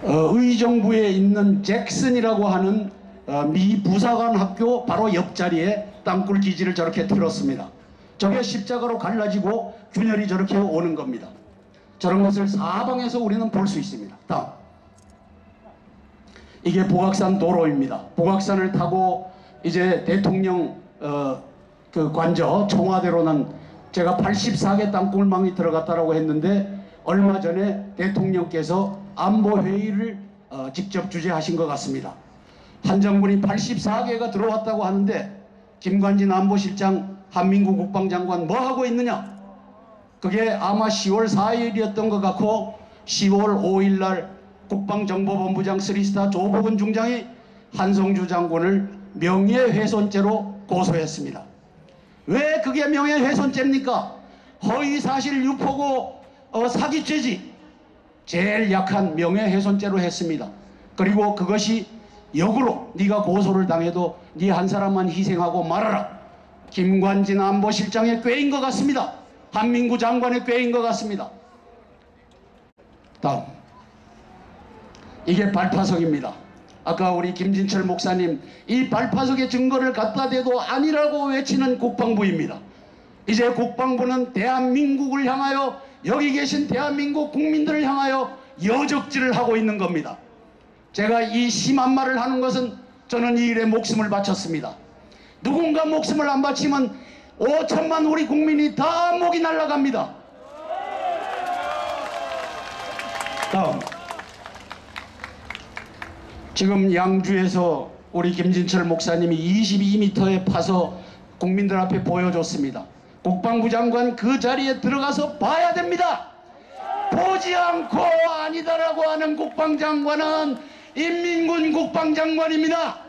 의정부에 있는 잭슨이라고 하는 미 부사관 학교 바로 옆자리에 땅굴 기지를 저렇게 틀었습니다. 저게 십자가로 갈라지고 균열이 저렇게 오는 겁니다. 저런 것을 사방에서 우리는 볼 수 있습니다. 다음. 이게 복악산 도로입니다. 복악산을 타고 이제 대통령 그 관저 청와대로는 제가 84개 땅굴망이 들어갔다라고 했는데 얼마 전에 대통령께서 안보회의를 직접 주재하신 것 같습니다. 한정군이 84개가 들어왔다고 하는데 김관진 안보실장 한민구 국방장관 뭐 하고 있느냐? 그게 아마 10월 4일이었던 것 같고 10월 5일 날 국방정보본부장 3스타 조복은 중장이 한성주 장군을 명예훼손죄로 고소했습니다. 왜 그게 명예훼손죄입니까? 허위사실 유포고 사기죄지. 제일 약한 명예훼손죄로 했습니다. 그리고 그것이 역으로 네가 고소를 당해도 네 한 사람만 희생하고 말아라. 김관진 안보실장의 꾀인 것 같습니다. 한민구 장관의 꾀인 것 같습니다. 다음. 이게 발파석입니다. 아까 우리 김진철 목사님 이 발파석의 증거를 갖다 대도 아니라고 외치는 국방부입니다. 이제 국방부는 대한민국을 향하여 여기 계신 대한민국 국민들을 향하여 여적질을 하고 있는 겁니다. 제가 이 심한 말을 하는 것은 저는 이 일에 목숨을 바쳤습니다. 누군가 목숨을 안 바치면 5천만 우리 국민이 다 목이 날아갑니다. 다음. 지금 양주에서 우리 김진철 목사님이 22m에 파서 국민들 앞에 보여줬습니다. 국방부 장관 그 자리에 들어가서 봐야 됩니다. 보지 않고 아니다라고 하는 국방장관은 인민군 국방장관입니다.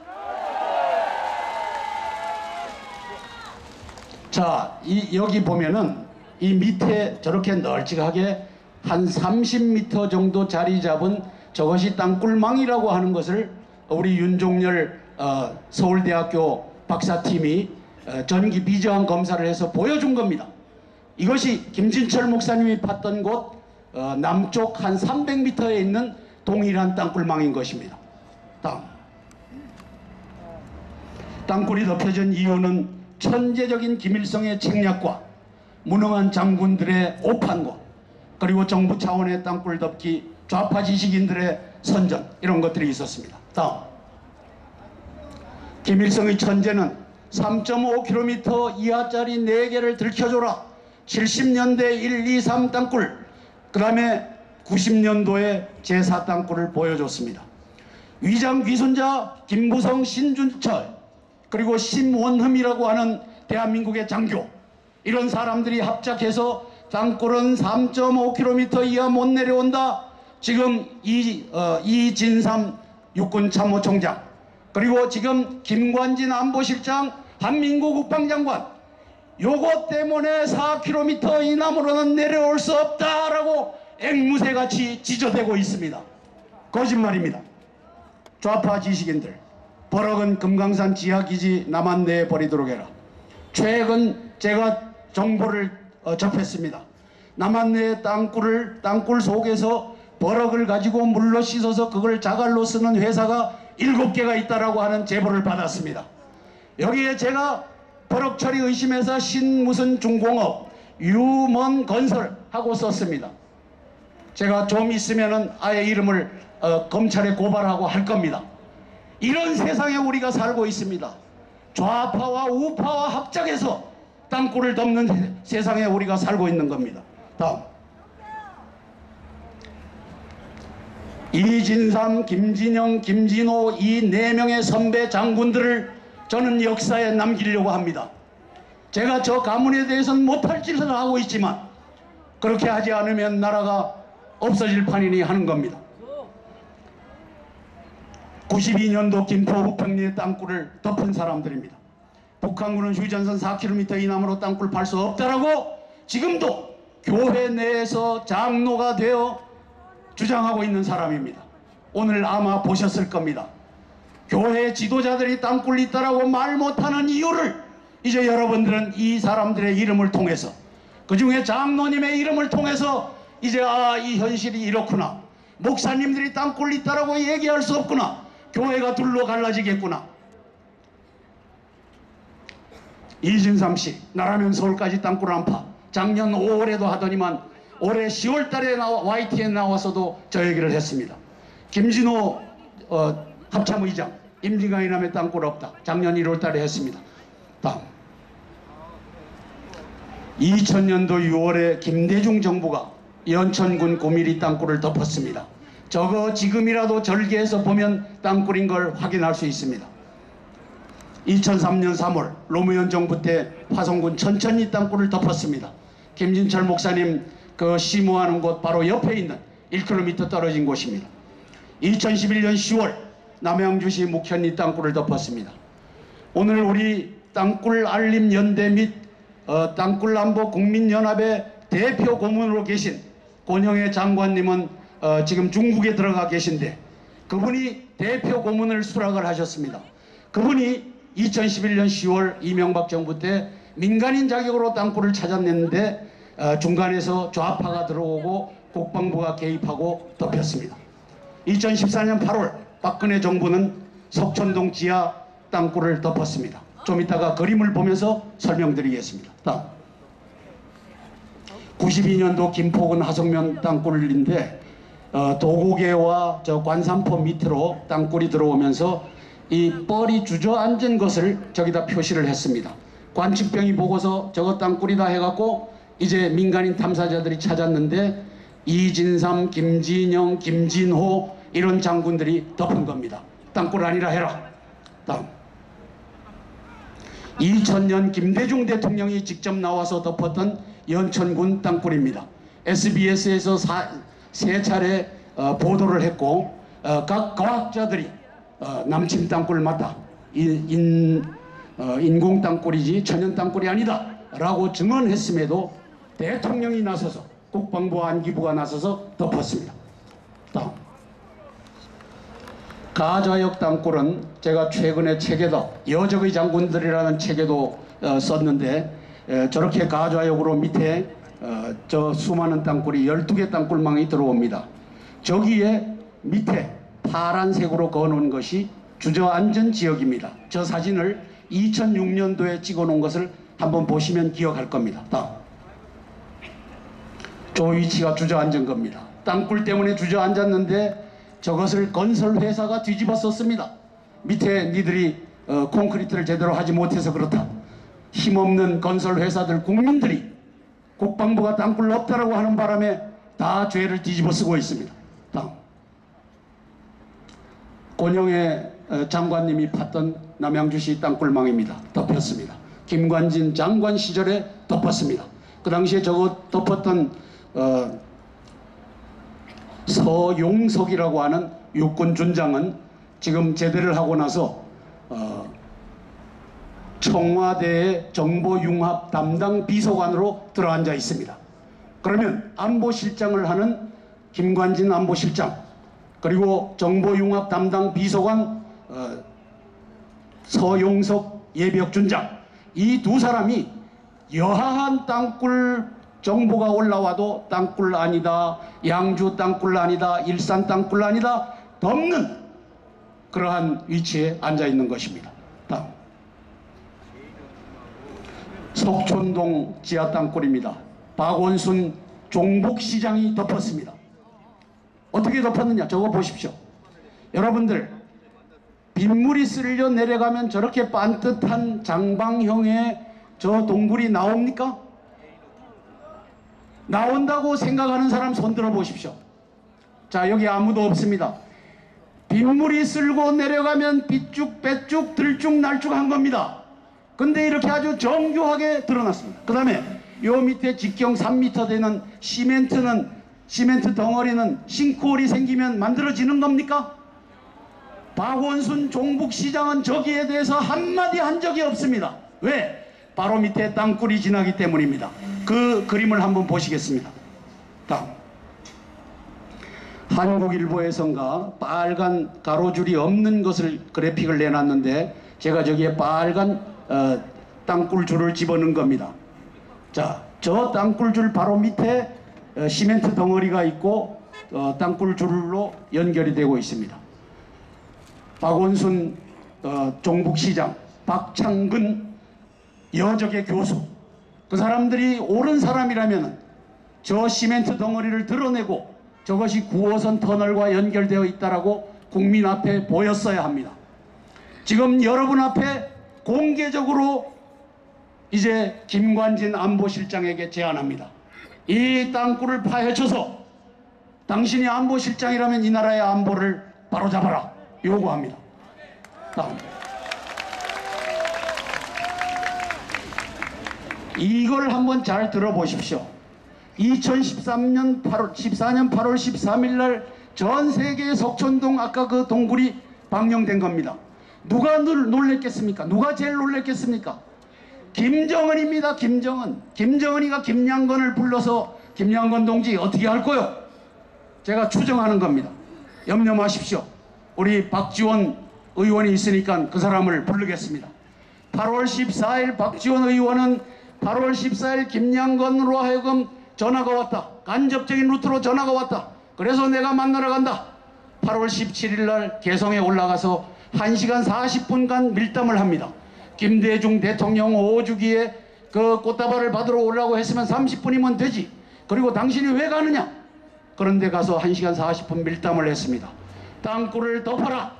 자, 여기 보면은 이 밑에 저렇게 널찍하게 한 30m 정도 자리 잡은 저것이 땅굴망이라고 하는 것을 우리 윤종열 서울대학교 박사팀이 전기 비저항 검사를 해서 보여준 겁니다. 이것이 김진철 목사님이 팠던 곳 남쪽 한 300m에 있는 동일한 땅굴망인 것입니다. 다음. 땅굴이 덮여진 이유는 천재적인 김일성의 책략과 무능한 장군들의 오판과 그리고 정부 차원의 땅굴 덮기, 좌파 지식인들의 선전, 이런 것들이 있었습니다. 다음. 김일성의 천재는 3.5km 이하짜리 4개를 들켜줘라. 70년대 1, 2, 3 땅굴, 그 다음에 90년도에 제4 땅굴을 보여줬습니다. 위장 귀순자 김부성, 신준철, 그리고 심원흠이라고 하는 대한민국의 장교, 이런 사람들이 합작해서 땅굴은 3.5km 이하 못 내려온다. 지금 이진삼 육군참모총장, 그리고 지금 김관진 안보실장, 한민구 국방장관, 요것 때문에 4km 이남으로는 내려올 수 없다라고 앵무새같이 지저대고 있습니다. 거짓말입니다. 좌파 지식인들, 버럭은 금강산 지하기지 남한내에 버리도록 해라. 최근 제가 정보를 접했습니다. 남한내 땅굴 속에서 버럭을 가지고 물로 씻어서 그걸 자갈로 쓰는 회사가 7개가 있다라고 하는 제보를 받았습니다. 여기에 제가 버럭 처리 의심해서 신무슨 중공업, 유먼건설 하고 썼습니다. 제가 좀 있으면은 아예 이름을 검찰에 고발하고 할 겁니다. 이런 세상에 우리가 살고 있습니다. 좌파와 우파와 합작해서 땅굴을 덮는 세상에 우리가 살고 있는 겁니다. 다음. 이진삼, 김진영, 김진호, 이 4명의 선배 장군들을 저는 역사에 남기려고 합니다. 제가 저 가문에 대해서는 못할 짓을 하고 있지만 그렇게 하지 않으면 나라가 없어질 판이니 하는 겁니다. 92년도 김포 우평리의 땅굴을 덮은 사람들입니다. 북한군은 휴전선 4km 이남으로 땅굴 팔 수 없다라고 지금도 교회 내에서 장로가 되어 주장하고 있는 사람입니다. 오늘 아마 보셨을 겁니다. 교회 지도자들이 땅굴 있다라고 말 못하는 이유를 이제 여러분들은 이 사람들의 이름을 통해서, 그 중에 장로님의 이름을 통해서 이제 이 현실이 이렇구나. 목사님들이 땅굴 있다라고 얘기할 수 없구나. 교회가 둘로 갈라지겠구나. 이진삼 씨, 나라면 서울까지 땅굴 안 파. 작년 5월에도 하더니만 올해 10월 달에 YTN에 나와서도 저 얘기를 했습니다. 김진호 합참의장, 임진강이 남의 땅굴 없다. 작년 1월 달에 했습니다. 다음. 2000년도 6월에 김대중 정부가 연천군 고미리 땅굴을 덮었습니다. 저거 지금이라도 절개해서 보면 땅굴인 걸 확인할 수 있습니다. 2003년 3월 노무현 정부 때 화성군 천천히 땅굴을 덮었습니다. 김진철 목사님 그 시무하는 곳 바로 옆에 있는 1km 떨어진 곳입니다. 2011년 10월 남양주시 묵현리 땅굴을 덮었습니다. 오늘 우리 땅굴 알림 연대 및 땅굴 안보 국민연합의 대표 고문으로 계신 권영애 장관님은 지금 중국에 들어가 계신데 그분이 대표 고문을 수락을 하셨습니다. 그분이 2011년 10월 이명박 정부 때 민간인 자격으로 땅굴을 찾아냈는데 중간에서 좌파가 들어오고 국방부가 개입하고 덮였습니다. 2014년 8월 박근혜 정부는 석천동 지하 땅굴을 덮었습니다. 좀 이따가 그림을 보면서 설명드리겠습니다. 다음. 92년도 김포군 하성면 땅굴인데 도고개와 저 관산포 밑으로 땅굴이 들어오면서 이 뻘이 주저앉은 것을 저기다 표시를 했습니다. 관측병이 보고서 저거 땅굴이다 해갖고 이제 민간인 탐사자들이 찾았는데 이진삼, 김진영, 김진호 이런 장군들이 덮은 겁니다. 땅굴 아니라 해라. 다음. 2000년 김대중 대통령이 직접 나와서 덮었던 연천군 땅굴입니다. SBS에서 세 차례 보도를 했고 각 과학자들이 남침 땅굴 맞다. 인공 땅굴이지 천연 땅굴이 아니다 라고 증언했음에도 대통령이 나서서 국방부와 안기부가 나서서 덮었습니다. 다음. 가좌역 땅굴은 제가 최근에 책에도 여적의 장군들이라는 책에도 썼는데 저렇게 가좌역으로 밑에 저 수많은 땅굴이 12개 땅굴망이 들어옵니다. 저기에 밑에 파란색으로 그어놓은 것이 주저앉은 지역입니다. 저 사진을 2006년도에 찍어놓은 것을 한번 보시면 기억할 겁니다. 다음. 저 위치가 주저앉은 겁니다. 땅굴 때문에 주저앉았는데 저것을 건설회사가 뒤집었었습니다. 밑에 니들이 콘크리트를 제대로 하지 못해서 그렇다. 힘없는 건설회사들 국민들이 국방부가 땅굴 없다라고 하는 바람에 다 죄를 뒤집어 쓰고 있습니다. 다음. 권영애 장관님이 팠던 남양주시 땅굴망입니다. 덮였습니다. 김관진 장관 시절에 덮었습니다. 그 당시에 저거 덮었던 서용석이라고 하는 육군 준장은 지금 제대를 하고 나서 청와대의 정보융합 담당 비서관으로 들어앉아 있습니다. 그러면 안보실장을 하는 김관진 안보실장 그리고 정보융합 담당 비서관 서용석 예비역준장 이 두 사람이 여하한 땅굴 정보가 올라와도 땅굴 아니다, 양주 땅굴 아니다, 일산 땅굴 아니다 덮는 그러한 위치에 앉아 있는 것입니다. 다음. 석촌동 지하 땅굴입니다. 박원순 종북시장이 덮었습니다. 어떻게 덮었느냐 저거 보십시오. 여러분들 빗물이 쓸려 내려가면 저렇게 반듯한 장방형의 저 동굴이 나옵니까? 나온다고 생각하는 사람 손 들어 보십시오. 자, 여기 아무도 없습니다. 빗물이 쓸고 내려가면 빗쭉 빼쭉 들쭉 날쭉 한 겁니다. 근데 이렇게 아주 정교하게 드러났습니다. 그 다음에 요 밑에 직경 3m 되는 시멘트 덩어리는 싱크홀이 생기면 만들어지는 겁니까? 박원순 종북시장은 저기에 대해서 한마디 한 적이 없습니다. 왜? 바로 밑에 땅굴이 지나기 때문입니다. 그 그림을 한번 보시겠습니다. 다음. 한국일보에선가 빨간 가로줄이 없는 것을 그래픽을 내놨는데 제가 저기에 빨간 땅굴줄을 집어넣은 겁니다. 자, 저 땅굴줄 바로 밑에 시멘트 덩어리가 있고 땅굴 줄로 연결이 되고 있습니다. 박원순 종북시장, 박창근 여적의 교수, 그 사람들이 옳은 사람이라면 저 시멘트 덩어리를 드러내고 저것이 9호선 터널과 연결되어 있다라고 국민 앞에 보였어야 합니다. 지금 여러분 앞에 공개적으로 이제 김관진 안보실장에게 제안합니다. 이 땅굴을 파헤쳐서 당신이 안보실장이라면 이 나라의 안보를 바로잡아라 요구합니다. 다음. 이걸 한번 잘 들어보십시오. 2014년 8월 13일 날 전 세계 석촌동 아까 그 동굴이 방영된 겁니다. 누가 놀랬겠습니까? 누가 제일 놀랬겠습니까? 김정은입니다. 김정은. 김정은이가 김양건을 불러서 김양건 동지 어떻게 할 거요? 제가 추정하는 겁니다. 염려 마십시오. 우리 박지원 의원이 있으니까 그 사람을 부르겠습니다. 8월 14일 박지원 의원은 8월 14일 김양건으로 하여금 전화가 왔다. 간접적인 루트로 전화가 왔다. 그래서 내가 만나러 간다. 8월 17일 날 개성에 올라가서 1시간 40분간 밀담을 합니다. 김대중 대통령 5주기에 그 꽃다발을 받으러 오려고 했으면 30분이면 되지. 그리고 당신이 왜 가느냐? 그런데 가서 1시간 40분 밀담을 했습니다. 땅굴을 덮어라.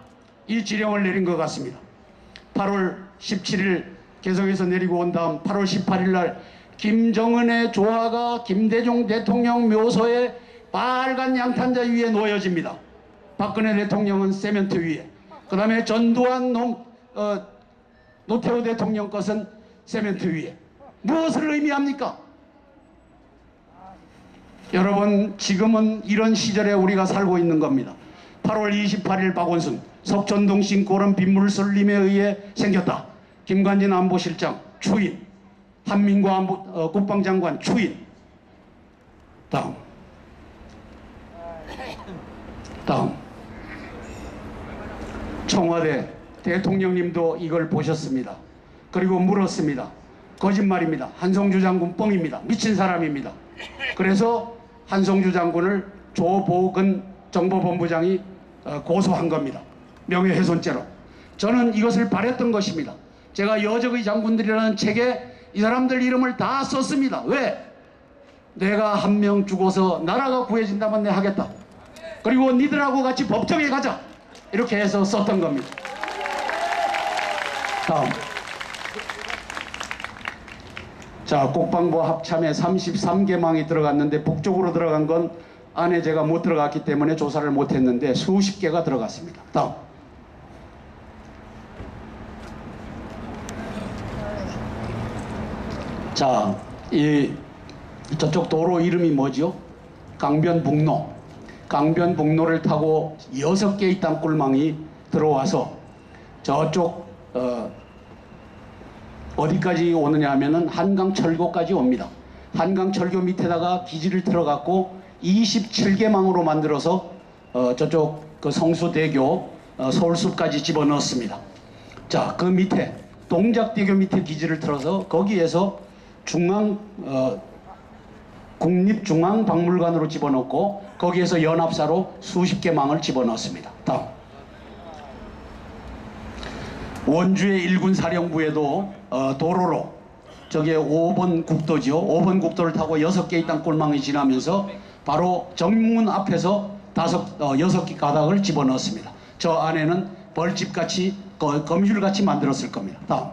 이 지령을 내린 것 같습니다. 8월 17일 개성에서 내리고 온 다음 8월 18일 날 김정은의 조화가 김대중 대통령 묘소에 빨간 양탄자 위에 놓여집니다. 박근혜 대통령은 세멘트 위에, 그 다음에 전두환 노태우 대통령 것은 세멘트 위에. 무엇을 의미합니까? 여러분, 지금은 이런 시절에 우리가 살고 있는 겁니다. 8월 28일 박원순 석촌동 싱골은 빗물 쏠림에 의해 생겼다. 김관진 안보실장 추인, 한민구 국방장관 추인. 다음. 청와대 대통령님도 이걸 보셨습니다. 그리고 물었습니다. 거짓말입니다. 한성주 장군 뻥입니다. 미친 사람입니다. 그래서 한성주 장군을 조보근 정보본부장이 고소한 겁니다. 명예훼손죄로. 저는 이것을 바랬던 것입니다. 제가 여적의 장군들이라는 책에 이 사람들 이름을 다 썼습니다. 왜? 내가 한 명 죽어서 나라가 구해진다면 내 하겠다. 그리고 니들하고 같이 법정에 가자. 이렇게 해서 썼던 겁니다. 다음. 자, 국방부 합참에 33개망이 들어갔는데 북쪽으로 들어간 건 안에 제가 못 들어갔기 때문에 조사를 못 했는데 수십 개가 들어갔습니다. 다음. 자, 저쪽 도로 이름이 뭐죠? 강변북로. 강변북로를 타고 6개의 땅굴망이 들어와서 저쪽 어디까지 오느냐 하면은 한강철교까지 옵니다. 한강철교 밑에다가 기지를 틀어갖고 27개망으로 만들어서 저쪽 그 성수대교 서울숲까지 집어넣었습니다. 자, 그 밑에 동작대교 밑에 기지를 틀어서 거기에서 국립중앙박물관으로 집어넣고 거기에서 연합사로 수십 개 망을 집어넣었습니다. 다음. 원주의 일군 사령부에도 도로로 저게 5번 국도죠. 5번 국도를 타고 6개의 땅굴망이 지나면서 바로 정문 앞에서 6개 가닥을 집어넣었습니다. 저 안에는 벌집같이 거미줄같이 만들었을 겁니다. 다음.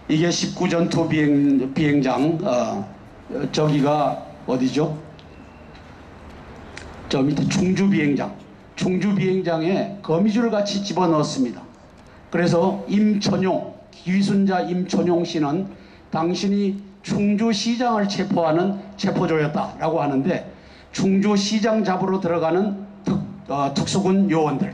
이게 19전투 비행장 저기가 어디죠? 저 밑에 충주 비행장. 충주 비행장에 거미줄 같이 집어넣었습니다. 그래서 임천용, 기순자 임천용 씨는 당신이 충주시장을 체포하는 체포조였다라고 하는데 충주시장 잡으러 들어가는 특수군 요원들